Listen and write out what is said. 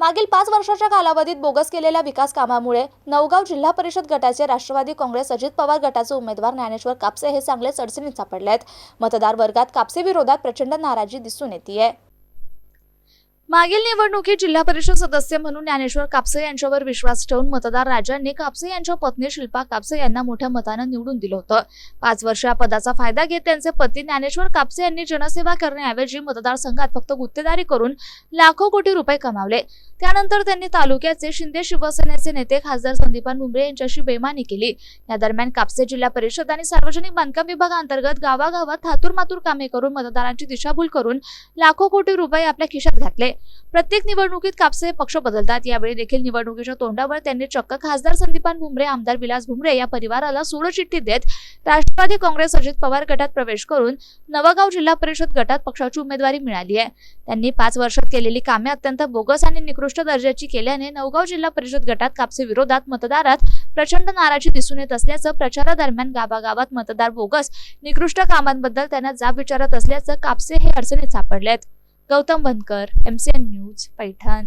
मागील 5 वर्षाच्या कालावधीत बोगस केलेल्या विकास कामामुळे नवगाव जिल्हा परिषद गटाचे राष्ट्रवादी काँग्रेस अजित पवार गटाचे उमेदवार ज्ञानेश्वर कापसे हे चांगलेच अडचणीत सापडले आहेत। मतदार वर्गात कापसे विरोधात प्रचंड नाराजी दिसून येते। मागील निवडणुकीत जिल्हा परिषद सदस्य म्हणून ज्ञानेश्वर कापसे यांच्यावर विश्वास ठेवून मतदार राजांनी कापसे यांच्या पत्नी शिल्पा कापसे यांना मोठ्या मताने निवडून दिलं होतं। 5 वर्ष या पदाचा फायदा घेत त्यांचे पती ज्ञानेश्वर कापसे यांनी जनसेवा करण्याऐवजी मतदारसंघात फक्त गुत्तेदारी करून लाखो कोटी रुपये कमावले। त्यानंतर त्यांनी तालुक्याचे शिंदे शिवसेनेचे नेते खासदार संदीपान भुमरे यांच्याशी बेईमानी केली। या दरम्यान कापसे जिल्हा परिषद आणि सार्वजनिक बांधकाम विभागांतर्गत गावागावात थातूरमातूर कामे करून मतदारांची दिशाभूल करून लाखो कोटी रुपये आपल्या खिशात घातले। प्रत्येक निवडणुकीत कापसे पक्ष बदलतात। यावेळी देखील निवडणुकीच्या तोंडावर त्यांनी चक्क खासदार संदीपान भुमरे, आमदार विलास भुमरे या परिवाराला सोडचिठ्ठी देत राष्ट्रवादी काँग्रेस अजित पवार गटात प्रवेश करून नवगाव जिल्हा परिषद गटात पक्षाची उमेदवारी मिळाली आहे। त्यांनी 5 वर्षात केलेली कामे अत्यंत बोगस आणि निकृष्ट दर्जाची केल्याने नवगाव जिल्हा परिषद गटात कापसे विरोधात मतदारात प्रचंड नाराजी दिसून येत असल्याचं प्रचारादरम्यान गावागावात मतदार बोगस निकृष्ट कामांबद्दल त्यांना जाब विचारत असल्याचं कापसे हे अडचणीत सापडलेत। गौतम बनकर, MCN न्यूज, पैठण।